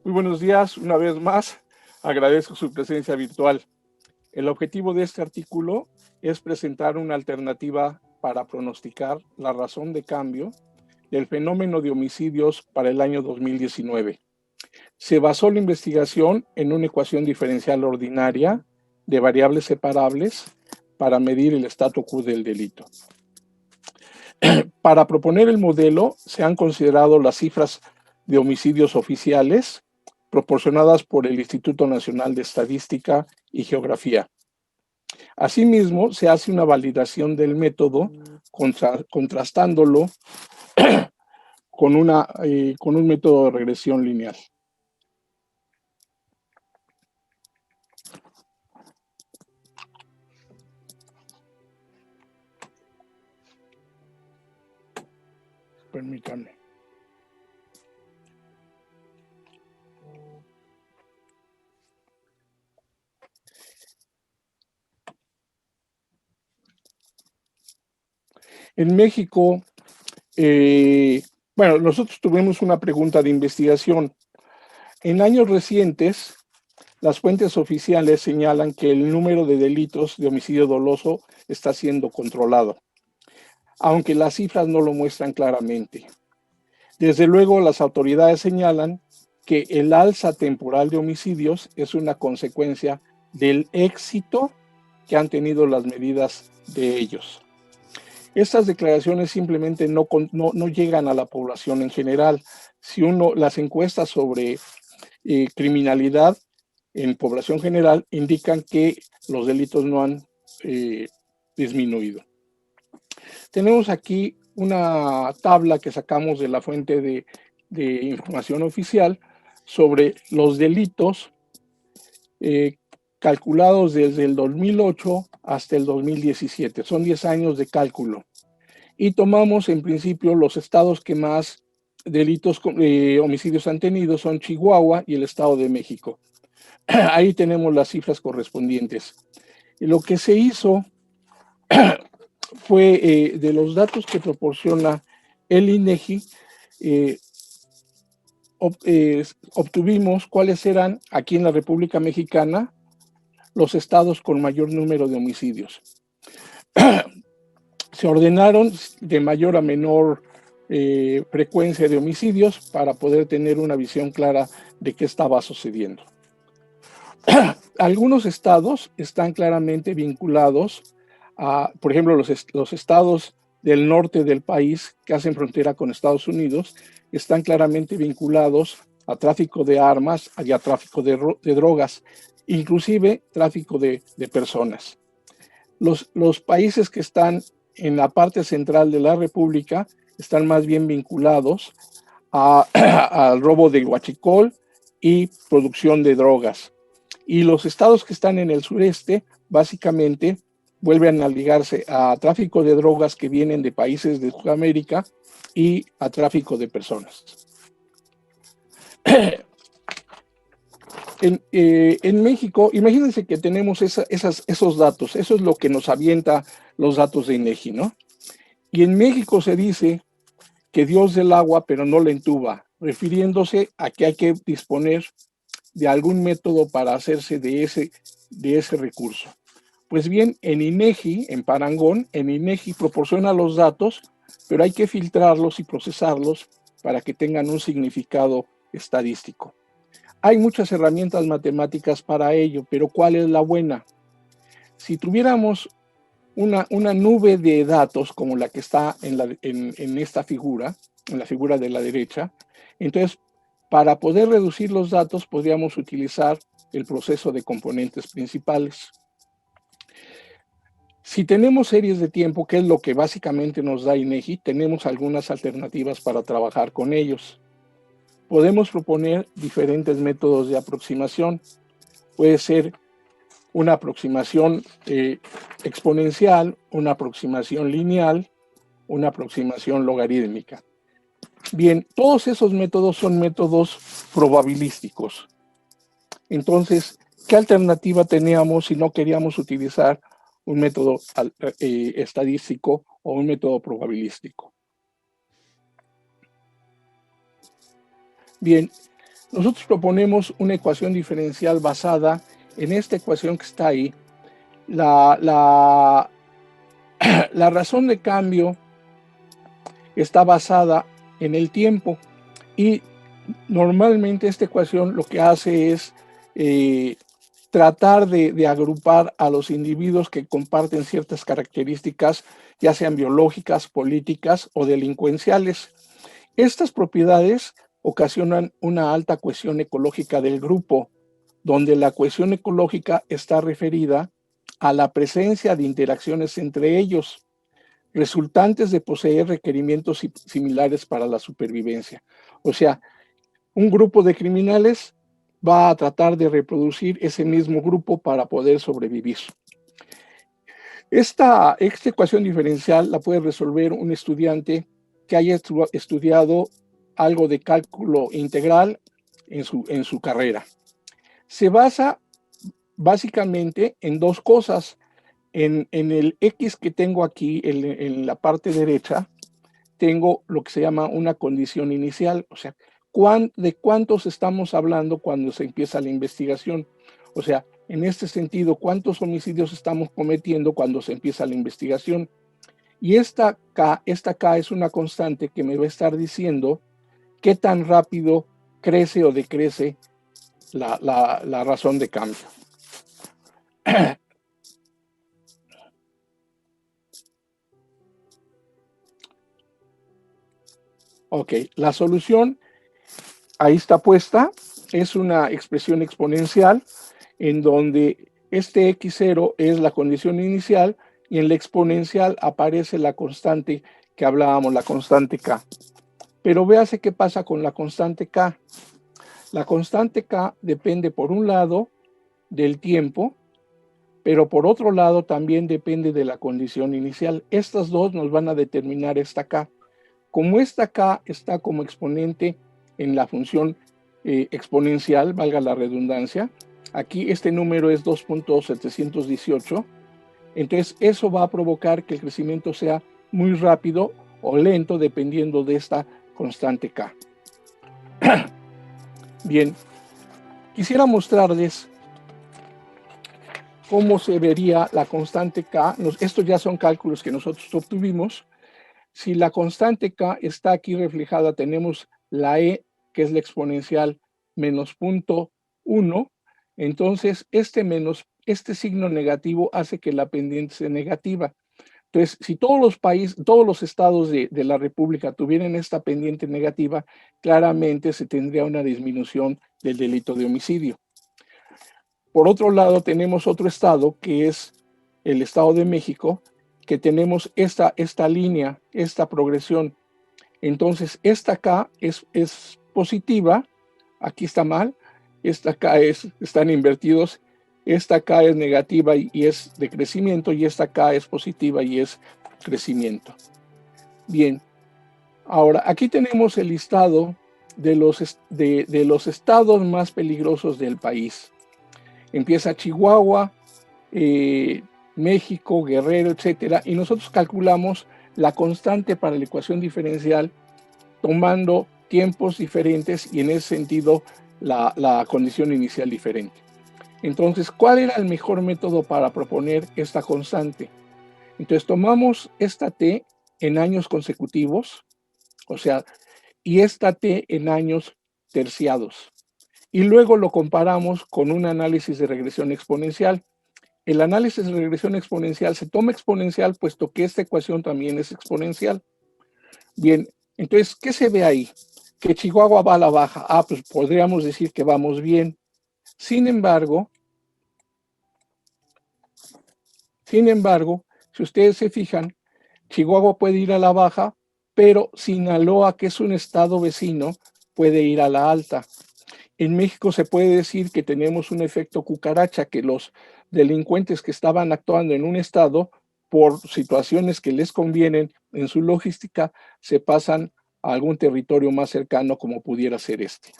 Muy buenos días, una vez más. Agradezco su presencia virtual. El objetivo de este artículo es presentar una alternativa para pronosticar la razón de cambio del fenómeno de homicidios para el año 2019. Se basó la investigación en una ecuación diferencial ordinaria de variables separables para medir el statu quo del delito. Para proponer el modelo, se han considerado las cifras de homicidios oficiales proporcionadas por el Instituto Nacional de Estadística y Geografía. Asimismo, se hace una validación del método contrastándolo con un método de regresión lineal. Permítanme. En México, bueno, nosotros tuvimos una pregunta de investigación. En años recientes, las fuentes oficiales señalan que el número de delitos de homicidio doloso está siendo controlado, aunque las cifras no lo muestran claramente. Desde luego, las autoridades señalan que el alza temporal de homicidios es una consecuencia del éxito que han tenido las medidas de ellos. Estas declaraciones simplemente no llegan a la población en general. Si las encuestas sobre criminalidad en población general indican que los delitos no han disminuido. Tenemos aquí una tabla que sacamos de la fuente de información oficial sobre los delitos calculados desde el 2008 hasta el 2017. Son 10 años de cálculo. Y tomamos en principio los estados que más delitos, homicidios han tenido, son Chihuahua y el Estado de México. Ahí tenemos las cifras correspondientes. Y lo que se hizo fue de los datos que proporciona el INEGI, obtuvimos cuáles eran aquí en la República Mexicana los estados con mayor número de homicidios. Se ordenaron de mayor a menor frecuencia de homicidios para poder tener una visión clara de qué estaba sucediendo. Algunos estados están claramente vinculados a, por ejemplo, los estados del norte del país que hacen frontera con Estados Unidos están claramente vinculados a tráfico de armas y a tráfico de drogas, inclusive tráfico de personas. Los países que están en la parte central de la República están más bien vinculados al robo de huachicol y producción de drogas. Y los estados que están en el sureste, básicamente, vuelven a ligarse a tráfico de drogas que vienen de países de Sudamérica y a tráfico de personas. En México, imagínense que tenemos esos datos, eso es lo que nos avienta los datos de INEGI, ¿no? Y en México se dice que Dios del agua, pero no la entuba, refiriéndose a que hay que disponer de algún método para hacerse de ese recurso. Pues bien, en INEGI, en Parangón, en INEGI proporciona los datos, pero hay que filtrarlos y procesarlos para que tengan un significado estadístico. Hay muchas herramientas matemáticas para ello, pero ¿cuál es la buena? Si tuviéramos una nube de datos como la que está en esta figura, en la figura de la derecha, entonces para poder reducir los datos podríamos utilizar el proceso de componentes principales. Si tenemos series de tiempo, que es lo que básicamente nos da INEGI, tenemos algunas alternativas para trabajar con ellos. Podemos proponer diferentes métodos de aproximación. Puede ser una aproximación exponencial, una aproximación lineal, una aproximación logarítmica. Bien, todos esos métodos son métodos probabilísticos. Entonces, ¿qué alternativa teníamos si no queríamos utilizar un método estadístico o un método probabilístico? Bien, Nosotros proponemos una ecuación diferencial basada en esta ecuación que está ahí. La razón de cambio está basada en el tiempo y normalmente esta ecuación lo que hace es tratar de agrupar a los individuos que comparten ciertas características, ya sean biológicas, políticas o delincuenciales. Estas propiedades ocasionan una alta cohesión ecológica del grupo, donde la cohesión ecológica está referida a la presencia de interacciones entre ellos, resultantes de poseer requerimientos similares para la supervivencia. O sea, un grupo de criminales va a tratar de reproducir ese mismo grupo para poder sobrevivir. Esta ecuación diferencial la puede resolver un estudiante que haya estudiado algo de cálculo integral en su carrera. Se basa básicamente en dos cosas. En el X que tengo aquí en la parte derecha, tengo lo que se llama una condición inicial, o sea, de cuántos estamos hablando cuando se empieza la investigación. O sea, en este sentido, cuántos homicidios estamos cometiendo cuando se empieza la investigación. Y esta K es una constante que me va a estar diciendo qué tan rápido crece o decrece la razón de cambio. Ok, la solución ahí está puesta, es una expresión exponencial en donde este x0 es la condición inicial y en la exponencial aparece la constante que hablábamos, la constante k. Pero véase qué pasa con la constante k. La constante k depende por un lado del tiempo, pero por otro lado también depende de la condición inicial. Estas dos nos van a determinar esta k. Como esta k está como exponente en la función exponencial, valga la redundancia, aquí este número es 2.718, entonces eso va a provocar que el crecimiento sea muy rápido o lento dependiendo de esta constante k. Bien, quisiera mostrarles cómo se vería la constante k. Estos ya son cálculos que nosotros obtuvimos. Si la constante k está aquí reflejada, tenemos la e, que es la exponencial, menos 0.1, entonces este signo negativo hace que la pendiente sea negativa. Entonces, si todos los estados de la República tuvieran esta pendiente negativa, claramente se tendría una disminución del delito de homicidio. Por otro lado, tenemos otro estado, que es el Estado de México, que tenemos esta línea, esta progresión. Entonces, esta K es positiva, aquí está mal, esta K están invertidos, esta K es negativa y es de crecimiento, y esta K es positiva y es crecimiento. Bien, ahora aquí tenemos el listado de los estados más peligrosos del país. Empieza Chihuahua, México, Guerrero, etcétera, y nosotros calculamos la constante para la ecuación diferencial tomando tiempos diferentes y en ese sentido la condición inicial diferente. Entonces, ¿cuál era el mejor método para proponer esta constante? Entonces, tomamos esta t en años consecutivos, o sea, y esta t en años terciados. Y luego lo comparamos con un análisis de regresión exponencial. El análisis de regresión exponencial se toma exponencial puesto que esta ecuación también es exponencial. Bien, entonces, ¿qué se ve ahí? Que Chihuahua va a la baja. Pues podríamos decir que vamos bien. Sin embargo, si ustedes se fijan, Chihuahua puede ir a la baja, pero Sinaloa, que es un estado vecino, puede ir a la alta. En México se puede decir que tenemos un efecto cucaracha, que los delincuentes que estaban actuando en un estado, por situaciones que les convienen en su logística, se pasan a algún territorio más cercano como pudiera ser este.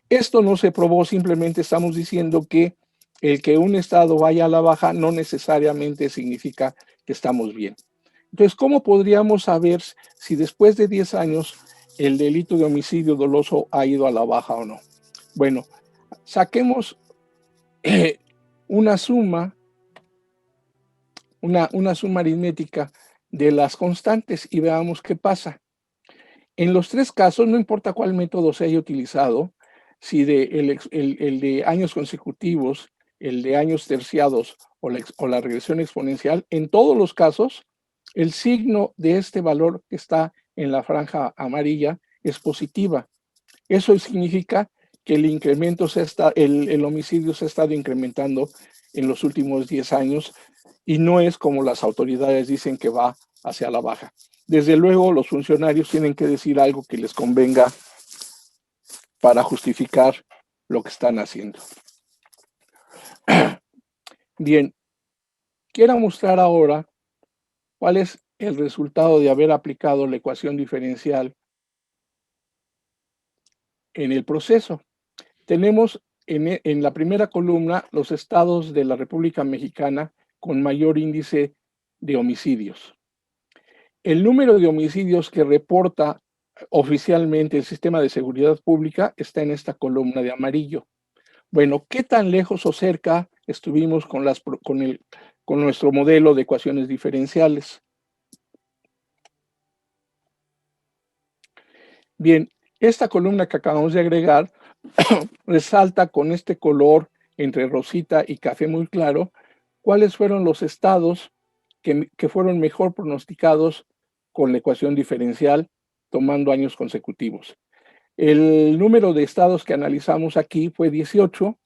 Esto no se probó, simplemente estamos diciendo que el que un estado vaya a la baja no necesariamente significa que estamos bien. Entonces, ¿cómo podríamos saber si después de 10 años el delito de homicidio doloso ha ido a la baja o no? Bueno, saquemos una suma aritmética de las constantes y veamos qué pasa. En los tres casos, no importa cuál método se haya utilizado, si el de años consecutivos, el de años terciados o la regresión exponencial, en todos los casos, el signo de este valor que está en la franja amarilla es positiva. Eso significa que el incremento el homicidio se ha estado incrementando en los últimos 10 años y no es como las autoridades dicen que va hacia la baja. Desde luego, los funcionarios tienen que decir algo que les convenga para justificar lo que están haciendo. Bien, quiero mostrar ahora cuál es el resultado de haber aplicado la ecuación diferencial en el proceso. Tenemos en la primera columna los estados de la República Mexicana con mayor índice de homicidios. El número de homicidios que reporta oficialmente el Sistema de Seguridad Pública está en esta columna de amarillo. Bueno, ¿qué tan lejos o cerca estuvimos con nuestro modelo de ecuaciones diferenciales? Bien, esta columna que acabamos de agregar resalta con este color entre rosita y café muy claro cuáles fueron los estados que fueron mejor pronosticados con la ecuación diferencial tomando años consecutivos. El número de estados que analizamos aquí fue 18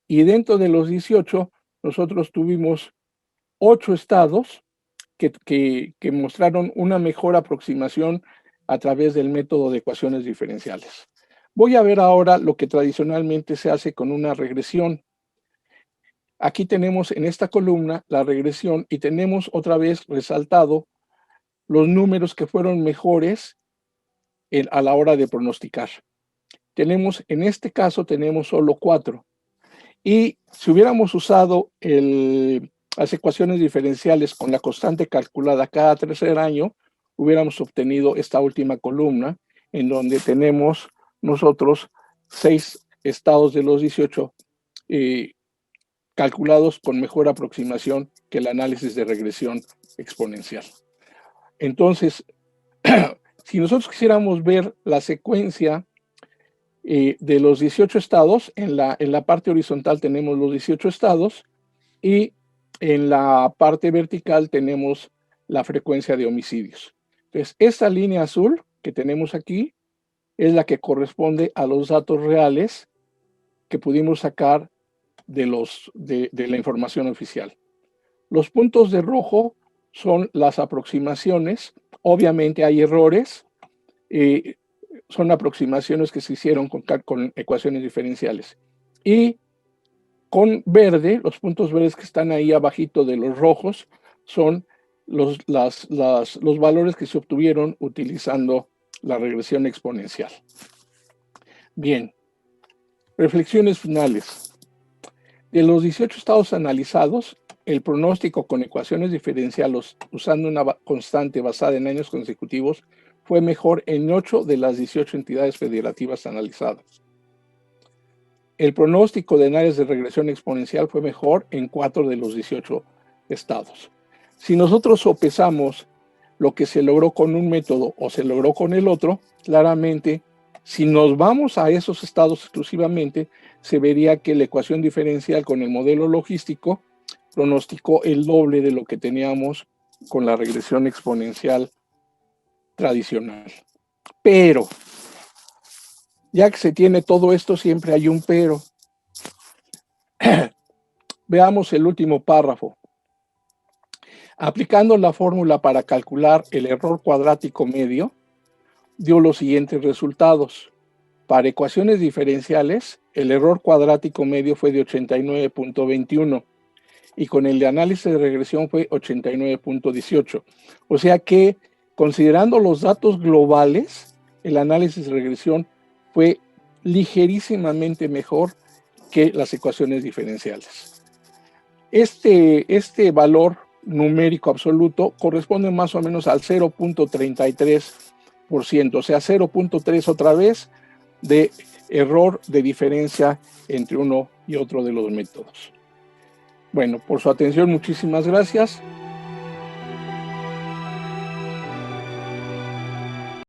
y dentro de los 18 nosotros tuvimos 8 estados que mostraron una mejor aproximación a través del método de ecuaciones diferenciales. Voy a ver ahora lo que tradicionalmente se hace con una regresión. Aquí tenemos en esta columna la regresión y tenemos otra vez resaltado los números que fueron mejores a la hora de pronosticar. En este caso tenemos solo 4. Y si hubiéramos usado las ecuaciones diferenciales con la constante calculada cada tercer año, hubiéramos obtenido esta última columna en donde tenemos nosotros 6 estados de los 18 calculados con mejor aproximación que el análisis de regresión exponencial. Entonces, si nosotros quisiéramos ver la secuencia de los 18 estados, en la parte horizontal tenemos los 18 estados y en la parte vertical tenemos la frecuencia de homicidios. Entonces, esta línea azul que tenemos aquí es la que corresponde a los datos reales que pudimos sacar de la información oficial. Los puntos de rojo son las aproximaciones. Obviamente hay errores. Son aproximaciones que se hicieron con ecuaciones diferenciales. Y con verde, los puntos verdes que están ahí abajito de los rojos, son los valores que se obtuvieron utilizando la regresión exponencial. Bien, reflexiones finales. De los 18 estados analizados, el pronóstico con ecuaciones diferenciales usando una constante basada en años consecutivos fue mejor en 8 de las 18 entidades federativas analizadas. El pronóstico de áreas de regresión exponencial fue mejor en 4 de los 18 estados. Si nosotros sopesamos lo que se logró con un método o se logró con el otro, claramente, si nos vamos a esos estados exclusivamente, se vería que la ecuación diferencial con el modelo logístico pronosticó el doble de lo que teníamos con la regresión exponencial tradicional. Pero, ya que se tiene todo esto, siempre hay un pero. Veamos el último párrafo. Aplicando la fórmula para calcular el error cuadrático medio, dio los siguientes resultados. Para ecuaciones diferenciales, el error cuadrático medio fue de 89.21 y con el de análisis de regresión fue 89.18. O sea que, considerando los datos globales, el análisis de regresión fue ligerísimamente mejor que las ecuaciones diferenciales. Este valor numérico absoluto corresponde más o menos al 0.33%, o sea, 0.3 otra vez de error de diferencia entre uno y otro de los métodos. Bueno, por su atención, muchísimas gracias.